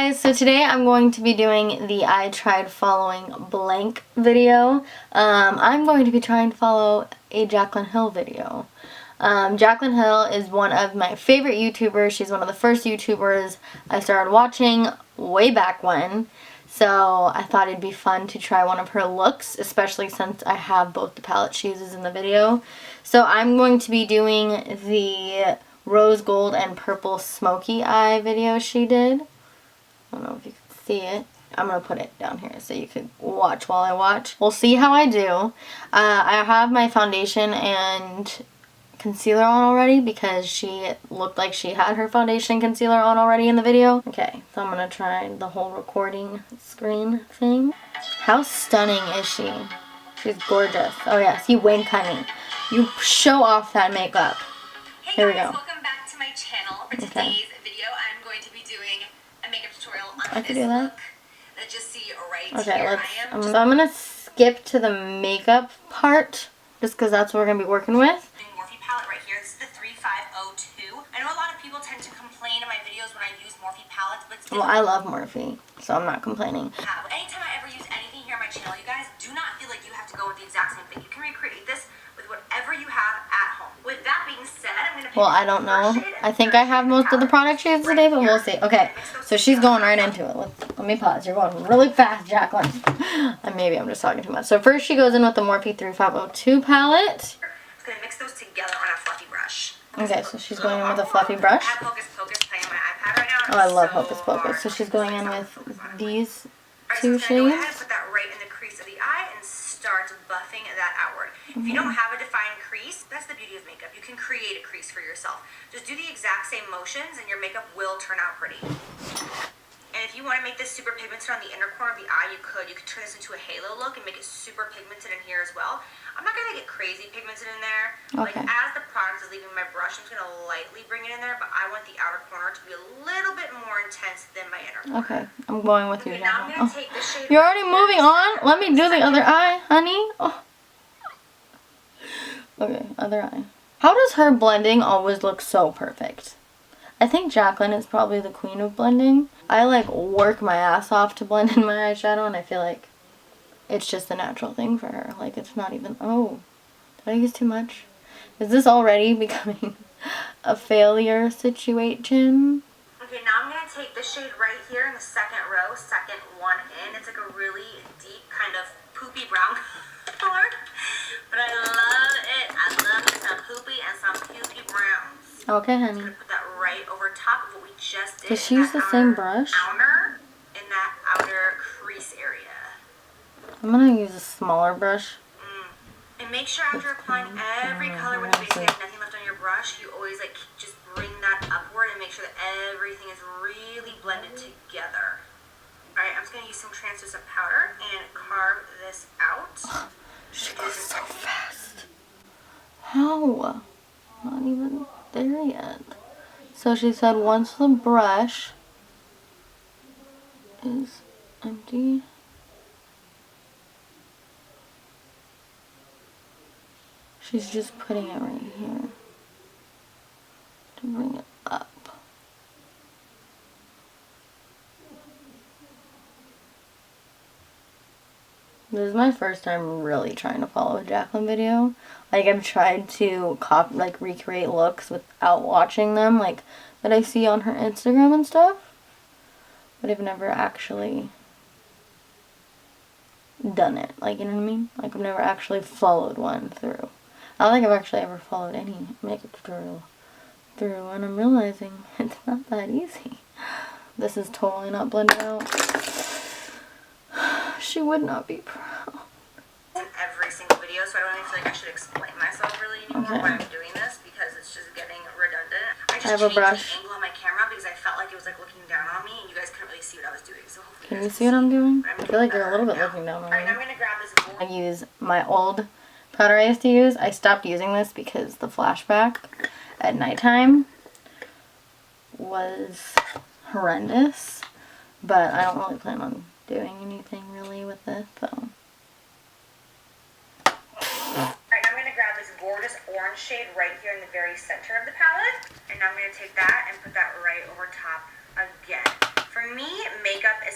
guys, so today I'm going to be doing the I tried following blank video. I'm going to be trying to follow a Jaclyn Hill video. Jaclyn Hill is one of my favorite YouTubers. She's one of the first YouTubers I started watching way back when. So I thought it'd be fun to try one of her looks, especially since I have both the palette she uses in the video. So I'm going to be doing the rose gold and purple smoky eye video she did. I don't know if you can see it. I'm going to put it down here so you can watch while I watch. We'll see how I do. I have my foundation and concealer on already because she looked like she had her foundation and concealer on already in the video. Okay, so I'm going to try the whole recording screen thing. How stunning is she? She's gorgeous. Oh yes, you wink, honey. You show off that makeup. Here we go. Welcome back to my channel. For today's video, I'm going to be doing a makeup tutorial on I can do that. That just see right okay, here. so I'm gonna skip to the makeup part just because that's what we're gonna be working with. Morphe palette right here. This is the 3502. I know a lot of people tend to complain in my videos when I use Morphe palettes, but well, I love Morphe, so I'm not complaining. Anytime I ever use anything here on my channel, you guys do not feel like you have to go with the exact same thing. You can recreate this with whatever you have at home. With that being said, I'm gonna pick well, I don't know. I think I have most of the product shades today, but we'll see. Okay, so she's going right into it. Let me pause. You're going really fast, Jaclyn. And maybe I'm just talking too much. So first she goes in with the Morphe 3502 palette. I'm just gonna mix those together on a fluffy brush. Okay, so she's going in with a fluffy brush. I have Hocus Pocus playing on my iPad right now. Oh, I love Hocus Pocus. So she's going in with these two shades. Go ahead and put that right in the crease of the eye and start buffing that outward. If you don't have a defined crease, that's the beauty of makeup. You can create a crease for yourself. Just do the exact same motions and your makeup will turn out pretty. And if you want to make this super pigmented on the inner corner of the eye, you could. You could turn this into a halo look and make it super pigmented in here as well. I'm not going to get crazy pigmented in there. Okay. Like as the product is leaving my brush, I'm just going to lightly bring it in there, but I want the outer corner to be a little bit more intense than my inner corner. Okay, I'm going with you. Now I'm going to take the shade. You're already moving on? Let me do the other eye, honey. Oh. Okay, other eye. How does her blending always look so perfect? I think Jaclyn is probably the queen of blending. I like work my ass off to blend in my eyeshadow and I feel like it's just a natural thing for her. Like it's not even, oh, did I use too much? Is this already becoming a failure situation? Okay, now I'm going to take this shade right here in the second row, second one in. It's like a really deep kind of poopy brown color. But I love it. I love me some poopy and some poopy browns. Okay, honey. I'm going to put that right over top of what we just did. Does she use the same brush? In that outer crease area. I'm going to use a smaller brush. And make sure after applying every color when you basically have nothing left on your brush, you always like just bring that upward and make sure that everything is really blended together. Alright, I'm just going to use some translucent powder and carve this out. She goes so fast. How? Not even there yet. So she said once the brush is empty, she's just putting it right here to bring it up. This is my first time really trying to follow a Jaclyn video. Like I've tried to recreate looks without watching them, like that I see on her Instagram and stuff. But I've never actually done it. Like, you know what I mean? Like I've never actually followed one through. I don't think I've actually ever followed any makeup tutorial through, and I'm realizing it's not that easy. This is totally not blended out. She would not be proud. In every single video, so I don't even feel like I should explain myself really anymore why I'm doing this, because it's just getting redundant. I just have a brush. changed the angle on my camera because I felt like it was like looking down on me, and you guys couldn't really see what I was doing. So can you see what I'm doing? I feel like you're a little bit looking down on me. Alright, now I'm gonna grab this. I use my old powder I used to use. I stopped using this because the flashback at nighttime was horrendous, but I don't really plan on doing anything really with this, so. Alright, now I'm going to grab this gorgeous orange shade right here in the very center of the palette, and now I'm going to take that and put that right over top again. For me,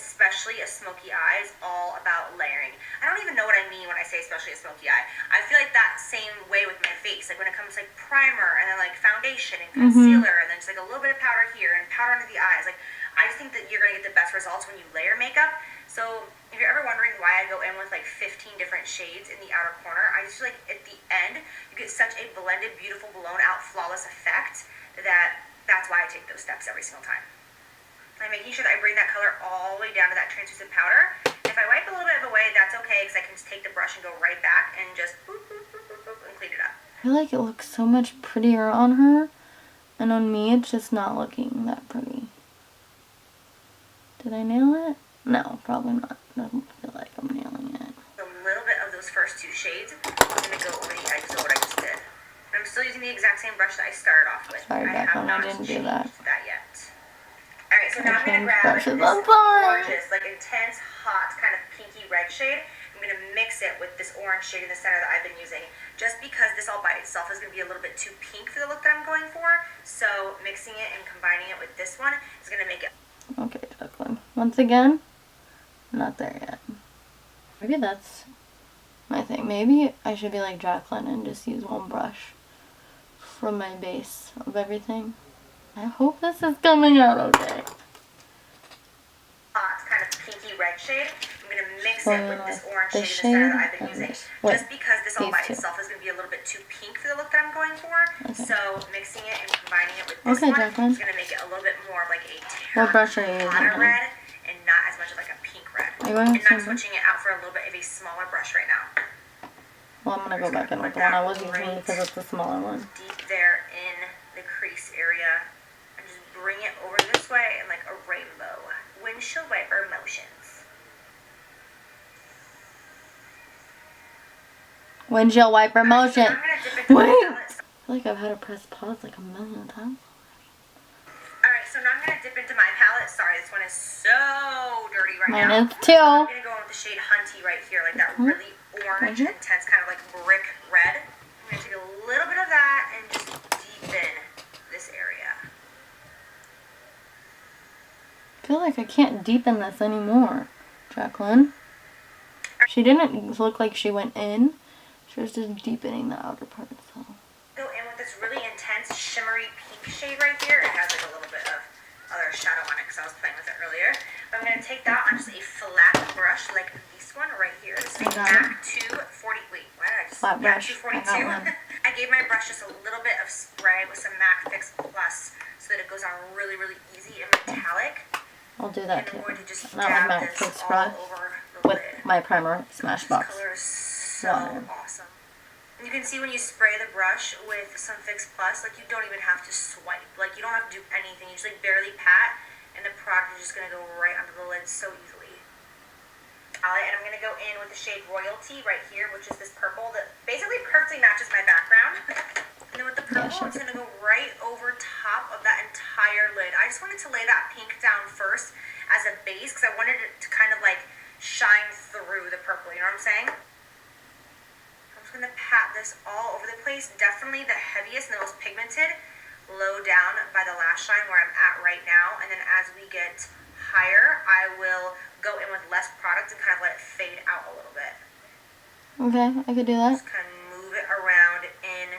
especially a smoky eye, is all about layering. I don't even know what I mean when I say especially a smoky eye. I feel like that same way with my face. Like when it comes to like primer and then like foundation and concealer and then just like a little bit of powder here and powder under the eyes. Like I just think that you're going to get the best results when you layer makeup. So if you're ever wondering why I go in with like 15 different shades in the outer corner, I just feel like at the end you get such a blended, beautiful, blown out, flawless effect that's why I take those steps every single time. I'm making sure that I bring that color all the way down to that translucent powder. If I wipe a little bit of it away, that's okay, because I can just take the brush and go right back and just boop, boop, boop, boop, boop, and clean it up. I feel like it looks so much prettier on her, and on me it's just not looking that pretty. Did I nail it? No, probably not. Doesn't feel like I'm nailing it. A little bit of those first two shades, I'm going to go over the edges of what I just did. I'm still using the exact same brush that I started off with. Sorry, Jaclyn, I didn't do that. Yet. Alright, so now I'm going to grab this gorgeous, like intense, hot, kind of pinky red shade. I'm going to mix it with this orange shade in the center that I've been using. Just because this all by itself is going to be a little bit too pink for the look that I'm going for. So mixing it and combining it with this one is going to make it... Okay, Jaclyn. Once again, not there yet. Maybe that's my thing. Maybe I should be like Jaclyn and just use one brush from my base of everything. I hope this is coming out okay. Hot, kind of pinky red shade. I'm going to mix it with this orange shade in the center that I've been using. Just because this all by itself is going to be a little bit too pink for the look that I'm going for. Okay. So mixing it and combining it with this one is going to make it a little bit more of like a hotter red and not as much of like a pink red. And I'm switching it out for a little bit of a smaller brush right now. Well, I'm going to go back in with the one I was using because it's the smaller one. Deep there in the crease area. Bring it over this way in like a rainbow. Windshield wiper motions. Windshield wiper motion. Wait! I feel like I've had to press pause like a million times. Alright, so now I'm going to dip into my palette. Sorry, this one is so dirty right now. Mine is too. I'm going to go in with the shade Hunty right here. Like that really orange, intense, kind of like brick red. I'm going to take a little bit of that and just deepen this area. I feel like I can't deepen this anymore, Jaclyn. She didn't look like she went in. She was just deepening the outer part. So. Go in with this really intense shimmery pink shade right here. It has like a little bit of other shadow on it because I was playing with it earlier. But I'm going to take that on just a flat brush like this one right here. This is a MAC 240. Wait, why did I just... Flat brush. 242. I gave my brush just a little bit of spray with some MAC Fix Plus so that it goes on really, really easy and metallic. I'll do that too. Not with my Fix Plus, with my primer Smashbox. This color is so awesome. And you can see when you spray the brush with some Fix Plus, like you don't even have to swipe. Like you don't have to do anything. You just like barely pat, and the product is just gonna go right under the lid so easily. And I'm gonna go in with the shade Royalty right here, which is this purple that basically perfectly matches my background. And then with the purple, it's going to go right over top of that entire lid. I just wanted to lay that pink down first as a base because I wanted it to kind of like shine through the purple, you know what I'm saying? I'm just going to pat this all over the place. Definitely the heaviest and the most pigmented low down by the lash line where I'm at right now. And then as we get higher, I will go in with less product and kind of let it fade out a little bit. Okay, I could do that. Just kind of move it around in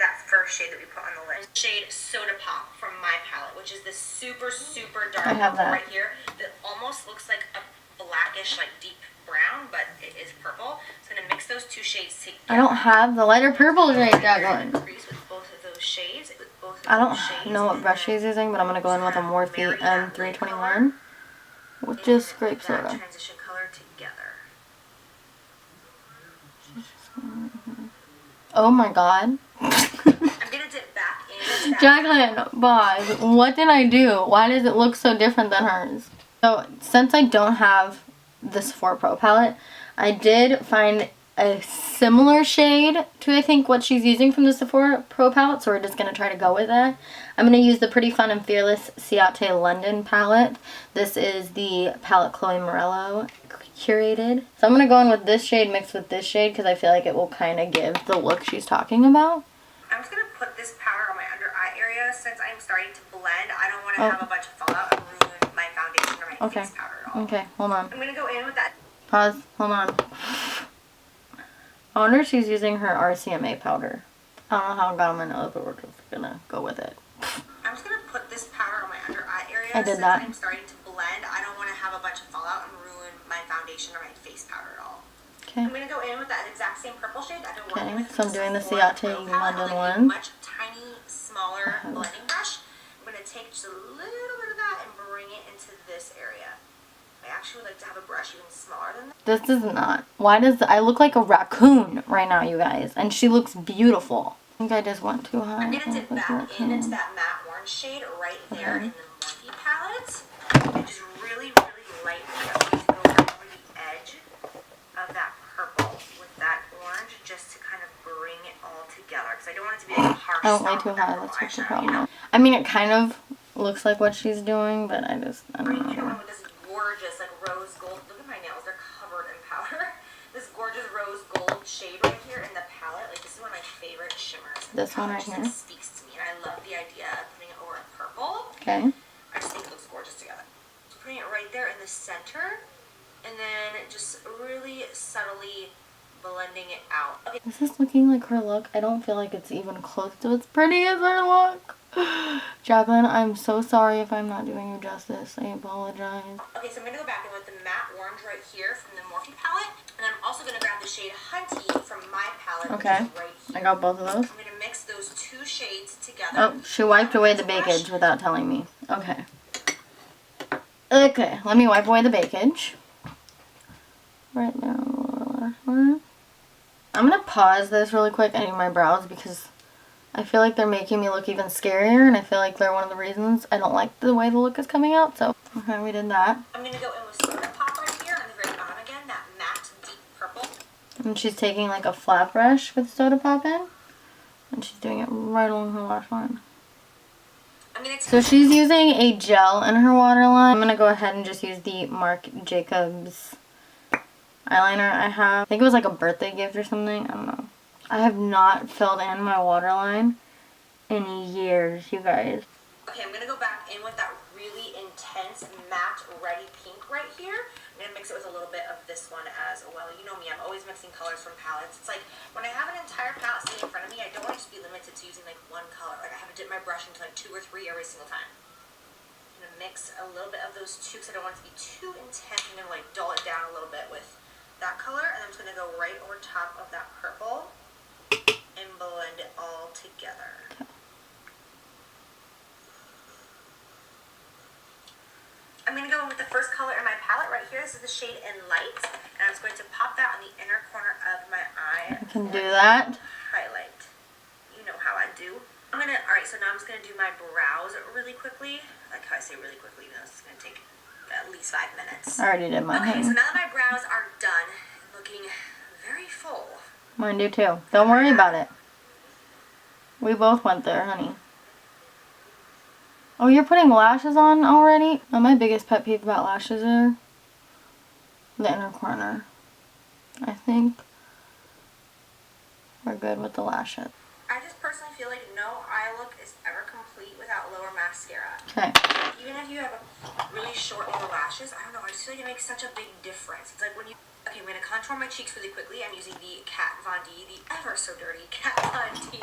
that first shade that we put on the lid. Shade Soda Pop from my palette, which is this super, super dark purple right here that almost looks like a blackish, like deep brown, but it is purple. So I'm going to mix those two shades together. I don't have the lighter purple shade, Jaclyn. With both of those shades. I don't know what brush she's using, but I'm going to go in with a Morphe M321, which is grape soda. Transition color together. Oh my god. I'm gonna dip back in. Jaclyn, pause. What did I do? Why does it look so different than hers? So, since I don't have the Sephora Pro palette, I did find a similar shade to, I think, what she's using from the Sephora Pro palette, so we're just going to try to go with that. I'm going to use the Pretty Fun and Fearless Ciate London palette. This is the palette Chloe Morello curated. So I'm going to go in with this shade mixed with this shade because I feel like it will kind of give the look she's talking about. I'm just going to put this powder on my under eye area since I'm starting to blend. I don't want to have a bunch of fallout and ruin my foundation or my face powder at all. Okay, hold on. I'm gonna go in with that. Pause. Hold on. I wonder if she's using her RCMA powder. I don't know how God I'm gonna know, but we're just gonna go with it. I'm just gonna put this powder on my under eye area. I did since that. I'm starting to blend. I don't want to have a bunch of fallout and ruin my foundation or my face powder at all. Okay. I'm gonna go in with that exact same purple shade that I've been working with. So I'm doing the Sephora Ciate Pro palette, London like a one. much tiny, smaller blending brush. I'm gonna take just a little bit of that and bring it into this area. I actually would like to have a brush even smaller than that. This is not. Why does I look like a raccoon right now, you guys? And she looks beautiful. I think I just went too high. I'm gonna dip back into that matte orange shade right there in the Morphe palette, and just really, really lightly, I'm going to go over the edge of that purple with that orange, just to kind of bring it all together, because I don't want it to be like a harsh. I went way too high. That's what's the problem. I mean, it kind of looks like what she's doing, but I don't know. With this gorgeous like rose gold. Look at my nails; they're covered in powder. This gorgeous rose gold shade right here in the palette. Like this is one of my favorite shimmers. This one right here. It speaks to me, and I love the idea of putting it over a purple. Okay. I just think it looks gorgeous together. So putting it right there in the center, and then just really subtly blending it out. Okay. This is looking like her look. I don't feel like it's even close to as pretty as her look. Jaclyn, I'm so sorry if I'm not doing you justice. I apologize. Okay, so I'm going to go back in with the matte orange right here from the Morphe palette. And I'm also going to grab the shade Hunty from my palette, okay. which is right here. I got both of those. I'm going to mix those two shades together. Oh, she wiped away the bakage without telling me. Okay. Okay, let me wipe away the bakage. Right there on the lower lash line. I'm going to pause this really quick. I need my brows because I feel like they're making me look even scarier, and I feel like they're one of the reasons I don't like the way the look is coming out. So, okay, we did that. I'm going to go in with Soda Pop right here on the very bottom again, that matte deep purple. And she's taking like a flat brush with Soda Pop in, and she's doing it right along her lash line. So she's using a gel in her waterline. I'm going to go ahead and just use the Marc Jacobs eyeliner I have. I think it was like a birthday gift or something. I don't know. I have not filled in my waterline in years, you guys. Okay, I'm going to go back in with that really intense matte ready pink right here. I'm going to mix it with a little bit of this one as well. You know me, I'm always mixing colors from palettes. It's like when I have an entire palette sitting in front of me, I don't want to just be limited to using like one color. Like I have to dip my brush into like 2 or 3 every single time. I'm going to mix a little bit of those two because I don't want it to be too intense. I'm going to like dull it down a little bit with that color, and I'm just going to go right over top of that purple and blend it all together. I'm going to go in with the first color in my palette right here. This is the shade In Light, and I'm just going to pop that on the inner corner of my eye. I can do that. Highlight. You know how I do. Alright, so now I'm just going to do my brows really quickly. Like how I say really quickly, you know, this is going to take at least 5 minutes. I already did mine. Okay, so now that my brows are done, looking very full. Mine do too. Don't worry about it. We both went there, honey. Oh, you're putting lashes on already? Oh, my biggest pet peeve about lashes are the inner corner. I think we're good with the lashes. I just personally feel like no eye look is ever complete without lower mascara. Okay. Even if you have really short lower lashes, I don't know, I just feel like it makes such a big difference. It's like when you... Okay, I'm going to contour my cheeks really quickly. I'm using the Kat Von D, the ever so dirty Kat Von D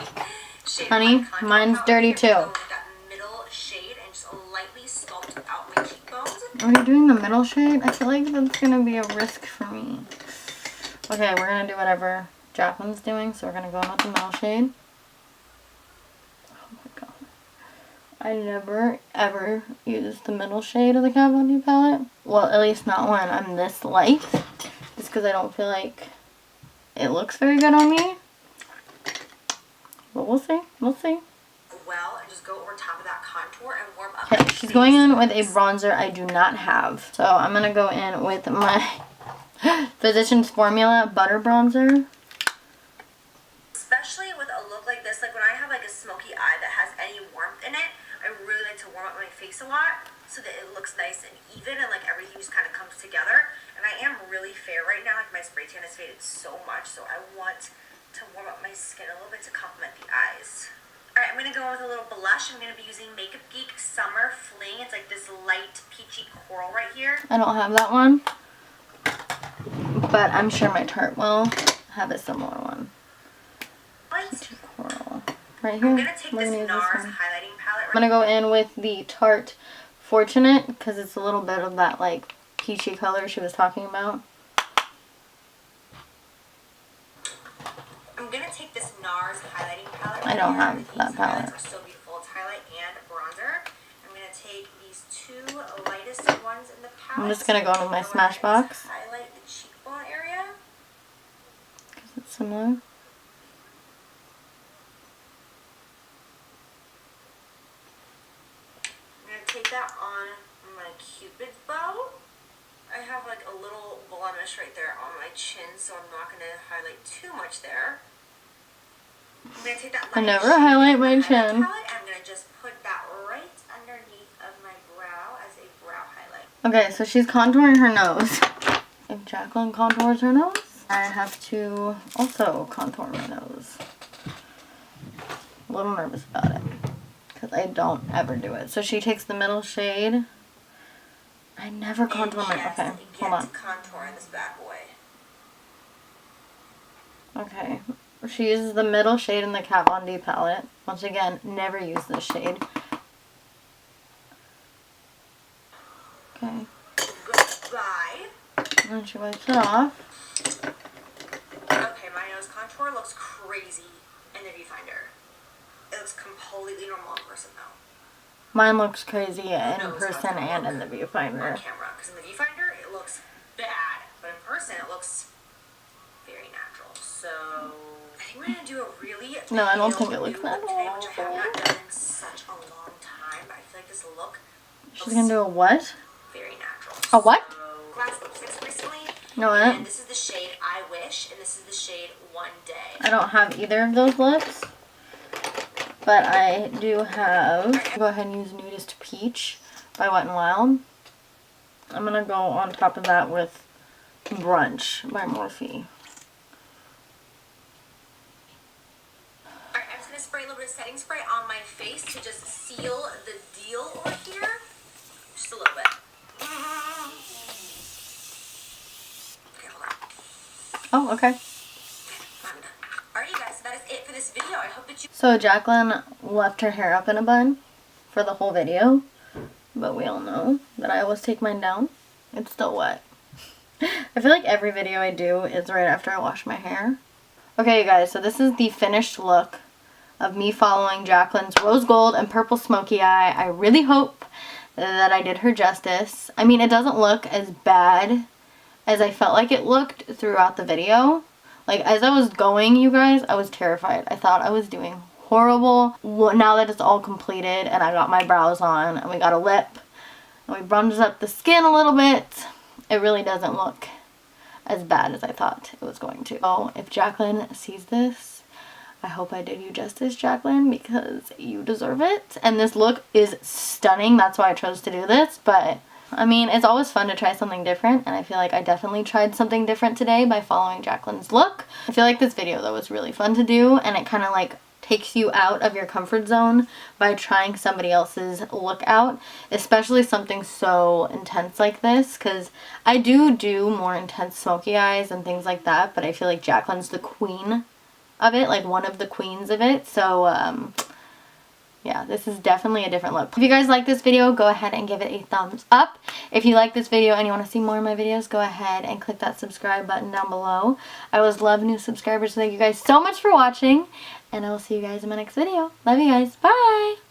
shade. Honey, mine's dirty too. That middle shade and just lightly sculpt out my cheekbones. Are you doing the middle shade? I feel like that's going to be a risk for me. Okay, we're going to do whatever Jaclyn's doing, so we're going to go in with the middle shade. Oh my god. I never, ever use the middle shade of the Kat Von D palette. Well, at least not when I'm this light. Just because I don't feel like it looks very good on me. But we'll see. We'll see. Well, and just go over top of that contour and warm up. Okay, she's going in with a bronzer I do not have. So I'm going to go in with my Physicians Formula Butter Bronzer. Especially with a look like this, like when I have like a smoky eye that has any warmth in it, I really like to warm up my face a lot so that it looks nice and even and like everything just kind of comes together. And I am really fair right now, like my spray tan has faded so much, so I want to warm up my skin a little bit to complement the eyes. Alright, I'm going to go with a little blush. I'm going to be using Makeup Geek Summer Fling. It's like this light peachy coral right here. I don't have that one, but I'm sure my Tarte will have a similar one. Peachy coral. Right here. I'm going to take this NARS highlighting palette. I'm going to go in with the Tarte Fortunate because it's a little bit of that like peachy color she was talking about. I'm going to take this NARS highlighting palette. I don't have that palette. These are so beautiful. It's highlight and bronzer. I'm going to take these two lightest ones in the palette. I'm just going to go in with my Smashbox. Highlight the cheekbone area. Because it's similar. Take that on my Cupid's bow. I have like a little blemish right there on my chin, so I'm not going to highlight too much there. I'm going to take that I never highlight my chin. I'm going to just put that right underneath of my brow as a brow highlight. Okay, so she's contouring her nose. If Jaclyn contours her nose, I have to also contour my nose. A little nervous about it. Because I don't ever do it. So she takes the middle shade. I never contour my... Okay, hold on. Contour in this bad boy. Okay. She uses the middle shade in the Kat Von D palette. Once again, never use this shade. Okay. Goodbye. And then she wipes it off. Okay, my nose contour looks crazy in the viewfinder. It looks completely normal in person though. Mine looks crazy in person and in the viewfinder. On camera, because in the viewfinder it looks bad, but in person it looks very natural. So I think we're gonna do a really no, I don't think it looks bad. Today, which I have not done in such a long time. But I feel like this look. She's gonna do a what? Very natural. A what? So, glass lipsticks recently. No, I and don't. this is the shade I Wish, and this is the shade One Day. I don't have either of those lips. But I do have, go ahead and use Nudist Peach by Wet n Wild. I'm going to go on top of that with Brunch by Morphe. Alright, I'm just going to spray a little bit of setting spray on my face to just seal the deal over here. Just a little bit. Okay, hold on. Oh, okay. Alright, you guys, so that is it for this video. I hope that you... So Jaclyn left her hair up in a bun for the whole video. But we all know that I always take mine down. It's still wet. I feel like every video I do is right after I wash my hair. Okay, you guys, so this is the finished look of me following Jaclyn's rose gold and purple smoky eye. I really hope that I did her justice. I mean, it doesn't look as bad as I felt like it looked throughout the video. Like, as I was going, you guys, I was terrified. I thought I was doing horrible. Now that it's all completed and I got my brows on and we got a lip and we bronzed up the skin a little bit, it really doesn't look as bad as I thought it was going to. So, if Jaclyn sees this, I hope I did you justice, Jaclyn, because you deserve it. And this look is stunning. That's why I chose to do this, but... I mean, it's always fun to try something different, and I feel like I definitely tried something different today by following Jaclyn's look. I feel like this video, though, was really fun to do, and it kind of, like, takes you out of your comfort zone by trying somebody else's look out, especially something so intense like this, because I do more intense smoky eyes and things like that, but I feel like Jaclyn's the queen of it, like, one of the queens of it, so, yeah, this is definitely a different look. If you guys like this video, go ahead and give it a thumbs up. If you like this video and you want to see more of my videos, go ahead and click that subscribe button down below. I always love new subscribers, so thank you guys so much for watching, and I will see you guys in my next video. Love you guys. Bye!